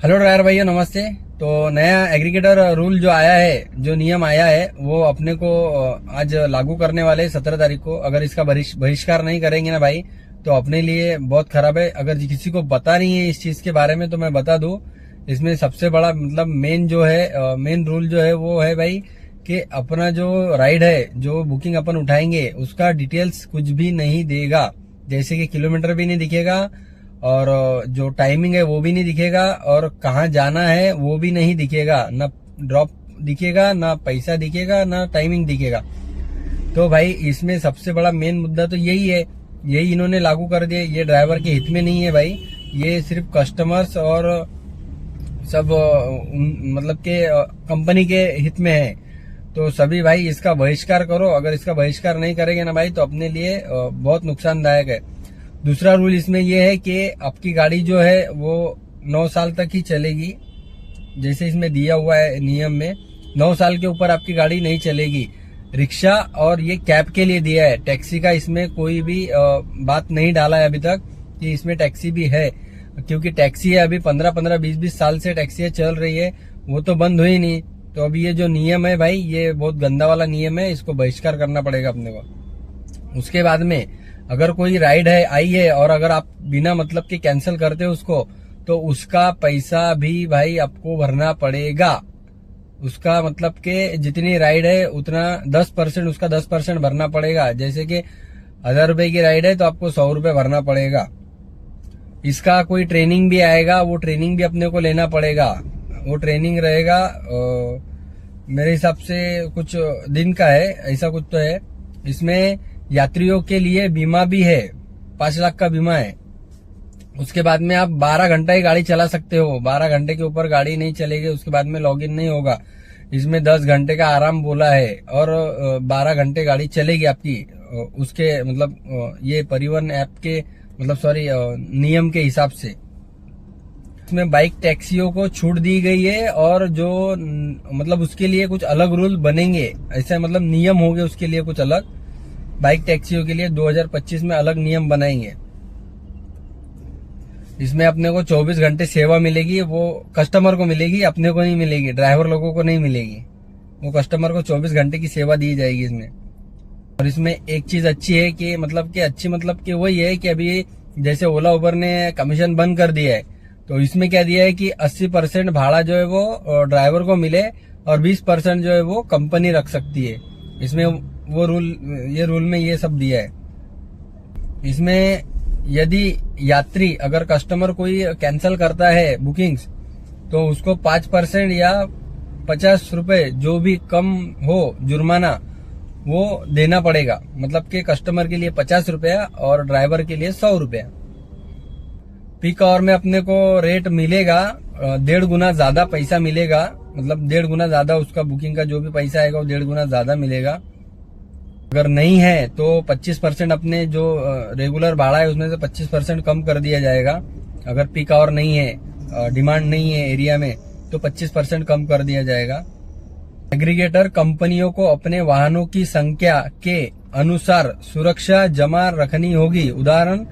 Hello driver भैया, नमस्ते। तो नया एग्रीगेटर रूल जो आया है, जो नियम आया है, वो अपने को आज लागू करने वाले 17 तारीख को। अगर इसका बहिष्कार नहीं करेंगे ना भाई, तो अपने लिए बहुत खराब है। अगर किसी को पता नहीं है इस चीज के बारे में तो मैं बता दूं। इसमें सबसे बड़ा मतलब मेन रूल जो है वो है भाई कि अपना जो राइड है, जो बुकिंग अपन उठाएंगे, उसका डिटेल्स कुछ भी नहीं देगा। जैसे कि किलोमीटर भी नहीं दिखेगा, और जो टाइमिंग है वो भी नहीं दिखेगा, और कहाँ जाना है वो भी नहीं दिखेगा। ना ड्रॉप दिखेगा, ना पैसा दिखेगा, ना टाइमिंग दिखेगा। तो भाई इसमें सबसे बड़ा मेन मुद्दा तो यही है। यही इन्होंने लागू कर दिया। ये ड्राइवर के हित में नहीं है भाई, ये सिर्फ कस्टमर्स और सब मतलब के कंपनी के हित में है। तो सभी भाई इसका बहिष्कार करो। अगर इसका बहिष्कार नहीं करेंगे ना भाई, तो अपने लिए बहुत नुकसानदायक है। दूसरा रूल इसमें यह है कि आपकी गाड़ी जो है वो 9 साल तक ही चलेगी। जैसे इसमें दिया हुआ है नियम में, 9 साल के ऊपर आपकी गाड़ी नहीं चलेगी। रिक्शा और ये कैब के लिए दिया है। टैक्सी का इसमें कोई भी बात नहीं डाला है अभी तक कि इसमें टैक्सी भी है, क्योंकि टैक्सी है अभी 15-15, 20-20 साल से टैक्सी चल रही है, वो तो बंद हुई नहीं। तो अभी ये जो नियम है भाई, ये बहुत गंदा वाला नियम है, इसको बहिष्कार करना पड़ेगा अपने को। उसके बाद में अगर कोई राइड है आई है, और अगर आप बिना मतलब के कैंसिल करते हो उसको, तो उसका पैसा भी भाई आपको भरना पड़ेगा। उसका मतलब के जितनी राइड है उतना 10%, उसका 10% भरना पड़ेगा। जैसे कि 1000 रुपए की राइड है तो आपको 100 रुपए भरना पड़ेगा। इसका कोई ट्रेनिंग भी आएगा, वो ट्रेनिंग भी अपने को लेना पड़ेगा। वो ट्रेनिंग रहेगा मेरे हिसाब से कुछ दिन का है, ऐसा कुछ तो है। इसमें यात्रियों के लिए बीमा भी है, 5 लाख का बीमा है। उसके बाद में आप 12 घंटा ही गाड़ी चला सकते हो। 12 घंटे के ऊपर गाड़ी नहीं चलेगी, उसके बाद में लॉगिन नहीं होगा। इसमें 10 घंटे का आराम बोला है, और 12 घंटे गाड़ी चलेगी आपकी। उसके मतलब ये परिवहन ऐप के मतलब नियम के हिसाब से इसमें बाइक टैक्सियों को छूट दी गई है। और जो मतलब उसके लिए कुछ अलग रूल बनेंगे, ऐसा मतलब नियम होंगे उसके लिए कुछ अलग। बाइक टैक्सियों के लिए 2025 में अलग नियम बनाएंगे। इसमें अपने को 24 घंटे सेवा मिलेगी। वो कस्टमर को मिलेगी, अपने को नहीं मिलेगी, ड्राइवर लोगों को नहीं मिलेगी। वो कस्टमर को 24 घंटे की सेवा दी जाएगी इसमें। और इसमें एक चीज अच्छी है कि मतलब कि वही है कि अभी जैसे ओला उबर ने कमीशन बंद कर दिया है, तो इसमें क्या दिया है कि 80% भाड़ा जो है वो ड्राइवर को मिले, और 20% जो है वो कंपनी रख सकती है। इसमें वो रूल में ये सब दिया है। इसमें यदि यात्री अगर कस्टमर कोई कैंसिल करता है बुकिंग्स, तो उसको 5% या 50 रुपए जो भी कम हो जुर्माना, वो देना पड़ेगा। मतलब कि कस्टमर के लिए 50 रुपया और ड्राइवर के लिए 100 रुपया। पीक आवर में अपने को रेट मिलेगा 1.5 गुना ज्यादा पैसा मिलेगा। मतलब 1.5 गुना ज्यादा उसका बुकिंग का जो भी पैसा आएगा वो 1.5 गुना ज्यादा मिलेगा। अगर नहीं है तो 25% अपने जो रेगुलर भाड़ा है उसमें से 25% कम कर दिया जाएगा। अगर पीक आवर नहीं है, डिमांड नहीं है एरिया में, तो 25% कम कर दिया जाएगा। एग्रीगेटर कंपनियों को अपने वाहनों की संख्या के अनुसार सुरक्षा जमा रखनी होगी। उदाहरण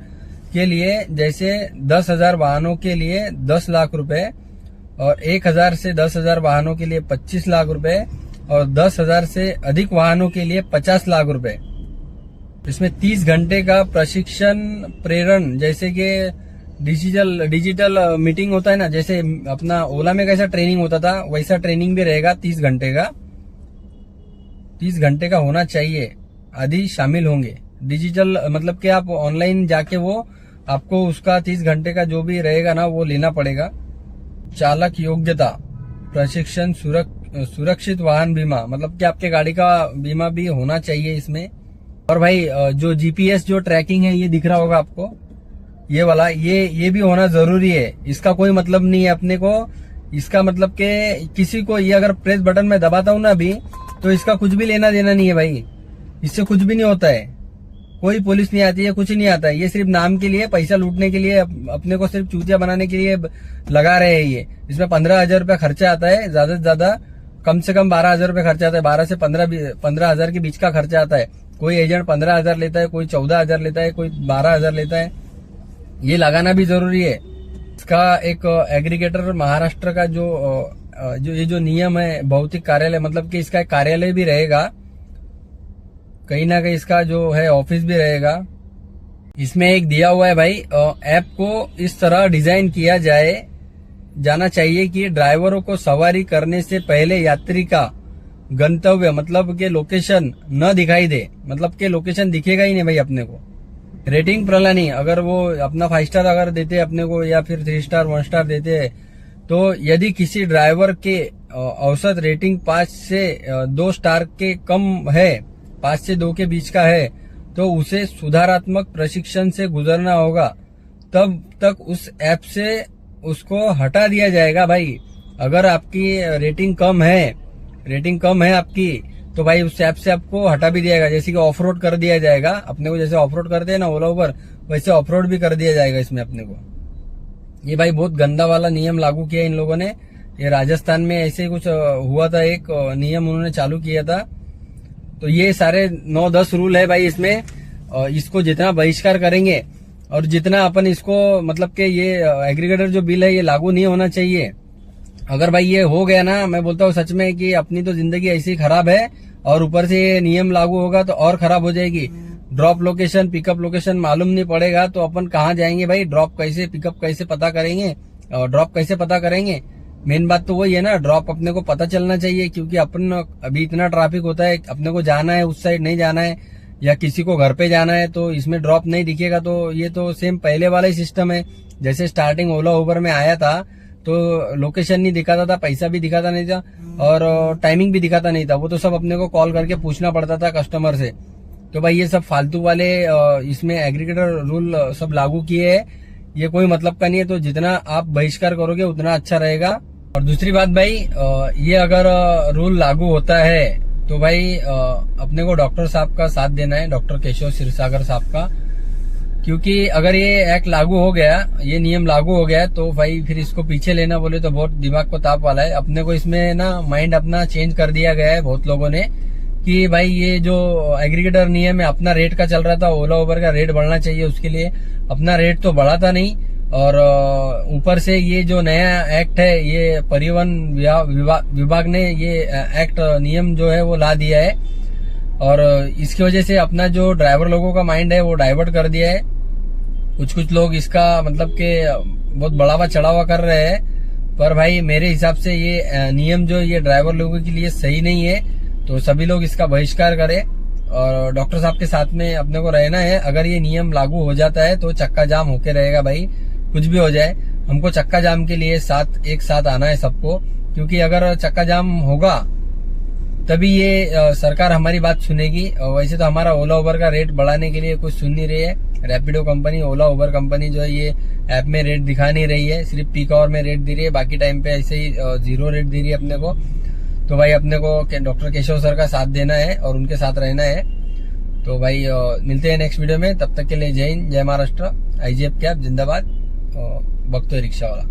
के लिए जैसे 10,000 वाहनों के लिए 10 लाख रुपए, और 1,000 से 10,000 वाहनों के लिए 25 लाख रुपए, और 10,000 से अधिक वाहनों के लिए 50 लाख रुपए। इसमें 30 घंटे का प्रशिक्षण प्रेरण, जैसे कि डिजिटल मीटिंग होता है ना, जैसे अपना ओला में कैसा ट्रेनिंग होता था वैसा ट्रेनिंग भी रहेगा। 30 घंटे का होना चाहिए, आदि शामिल होंगे। डिजिटल मतलब कि आप ऑनलाइन जाके वो आपको उसका 30 घंटे का जो भी रहेगा ना वो लेना पड़ेगा। चालक योग्यता प्रशिक्षण, सुरक्षित वाहन बीमा, मतलब कि आपके गाड़ी का बीमा भी होना चाहिए इसमें। और भाई जो जीपीएस जो ट्रैकिंग है ये दिख रहा होगा आपको, ये वाला, ये भी होना जरूरी है। इसका कोई मतलब नहीं है अपने को। इसका मतलब कि किसी को ये अगर प्रेस बटन में दबाता हूं ना अभी, तो इसका कुछ भी लेना देना नहीं है भाई। इससे कुछ भी नहीं होता है, कोई पुलिस नहीं आती है, कुछ नहीं आता है। ये सिर्फ नाम के लिए, पैसा लूटने के लिए, अपने को सिर्फ चूतिया बनाने के लिए लगा रहे हैं ये। इसमें 15,000 रुपया खर्चा आता है, ज्यादा से ज्यादा कम से कम 12,000 रुपये खर्चा आता है। 12 से 15,000 के बीच का खर्चा आता है। कोई एजेंट 15,000 लेता है, कोई 14,000 लेता है, कोई 12,000 लेता है। ये लगाना भी जरूरी है। इसका एक एग्रीगेटर महाराष्ट्र का जो नियम है, भौतिक कार्यालय, मतलब कि इसका एक कार्यालय भी रहेगा, कहीं ना कहीं इसका जो है ऑफिस भी रहेगा। इसमें एक दिया हुआ है भाई, ऐप को इस तरह डिजाइन किया जाना चाहिए कि ड्राइवरों को सवारी करने से पहले यात्री का गंतव्य मतलब के लोकेशन न दिखाई दे, मतलब के लोकेशन दिखेगा ही नहीं भाई अपने को। रेटिंग प्रणाली, अगर वो अपना 5 स्टार अगर देते अपने को या फिर 3 स्टार 1 स्टार देते हैं, तो यदि किसी ड्राइवर के औसत रेटिंग 5 से 2 स्टार के कम है, 5 से 2 के बीच का है, तो उसे सुधारात्मक प्रशिक्षण से गुजरना होगा, तब तक उस ऐप से उसको हटा दिया जाएगा भाई। अगर आपकी रेटिंग कम है आपकी, तो भाई उस ऐप से आपको हटा भी दिया जाएगा। जैसे कि ऑफ रोड कर दिया जाएगा अपने को, जैसे ऑफ रोड करते हैं ना ओला उबर, वैसे ऑफ रोड भी कर दिया जाएगा इसमें अपने को। ये भाई बहुत गंदा वाला नियम लागू किया इन लोगों ने। ये राजस्थान में ऐसे कुछ हुआ था, एक नियम उन्होंने चालू किया था। तो ये सारे 9-10 रूल है भाई इसमें। इसको जितना बहिष्कार करेंगे और जितना अपन इसको मतलब कि ये एग्रीगेटर जो बिल है ये लागू नहीं होना चाहिए। अगर भाई ये हो गया ना, मैं बोलता हूँ सच में कि अपनी तो जिंदगी ऐसी ही खराब है, और ऊपर से ये नियम लागू होगा तो और खराब हो जाएगी। ड्रॉप लोकेशन पिकअप लोकेशन मालूम नहीं पड़ेगा तो अपन कहाँ जाएंगे भाई, ड्रॉप कैसे पिकअप कैसे पता करेंगे, और ड्रॉप कैसे पता करेंगे। मेन बात तो वही है ना, ड्रॉप अपने को पता चलना चाहिए, क्योंकि अपन अभी इतना ट्रैफिक होता है, अपने को जाना है उस साइड नहीं जाना है, या किसी को घर पे जाना है तो इसमें ड्रॉप नहीं दिखेगा। तो ये तो सेम पहले वाला ही सिस्टम है, जैसे स्टार्टिंग ओला उबर में आया था तो लोकेशन नहीं दिखाता था, पैसा भी दिखाता नहीं था और टाइमिंग भी दिखाता नहीं था। वो तो सब अपने को कॉल करके पूछना पड़ता था कस्टमर से। तो भाई ये सब फालतू वाले इसमें एग्रीगेटर रूल सब लागू किए हैं, ये कोई मतलब का नहीं है। तो जितना आप बहिष्कार करोगे उतना अच्छा रहेगा। और दूसरी बात भाई, ये अगर रूल लागू होता है तो भाई अपने को डॉक्टर साहब का साथ देना है, डॉक्टर केशव क्षीरसागर साहब का, क्योंकि अगर ये एक्ट लागू हो गया, ये नियम लागू हो गया, तो भाई फिर इसको पीछे लेना बोले तो बहुत दिमाग को ताप वाला है। अपने को इसमें ना माइंड अपना चेंज कर दिया गया है बहुत लोगों ने, कि भाई ये जो एग्रीगेटर नियम है अपना रेट का चल रहा था, ओला उबर का रेट बढ़ना चाहिए, उसके लिए अपना रेट तो बढ़ा था नहीं। और ऊपर से ये जो नया एक्ट है, ये परिवहन विभाग ने ये एक्ट नियम जो है वो ला दिया है, और इसकी वजह से अपना जो ड्राइवर लोगों का माइंड है वो डाइवर्ट कर दिया है। कुछ लोग इसका मतलब के बहुत बढ़ावा चढ़ावा कर रहे हैं, पर भाई मेरे हिसाब से ये नियम जो ये ड्राइवर लोगों के लिए सही नहीं है। तो सभी लोग इसका बहिष्कार करें और डॉक्टर साहब के साथ में अपने को रहना है। अगर ये नियम लागू हो जाता है तो चक्का जाम होके रहेगा भाई, कुछ भी हो जाए हमको चक्का जाम के लिए एक साथ आना है सबको, क्योंकि अगर चक्का जाम होगा तभी ये सरकार हमारी बात सुनेगी। वैसे तो हमारा ओला उबर का रेट बढ़ाने के लिए कुछ सुन नहीं रही है रैपिडो कंपनी, ओला उबर कंपनी जो है ये ऐप में रेट दिखा नहीं रही है, सिर्फ पीक आवर में रेट दे रही है, बाकी टाइम पे ऐसे ही 0 रेट दे रही है अपने को। तो भाई अपने को डॉक्टर केशव सर का साथ देना है और उनके साथ रहना है। तो भाई मिलते हैं नेक्स्ट वीडियो में, तब तक के लिए जय हिंद, जय महाराष्ट्र, IGF कैब जिंदाबाद, भक्तो रिक्शा वाला।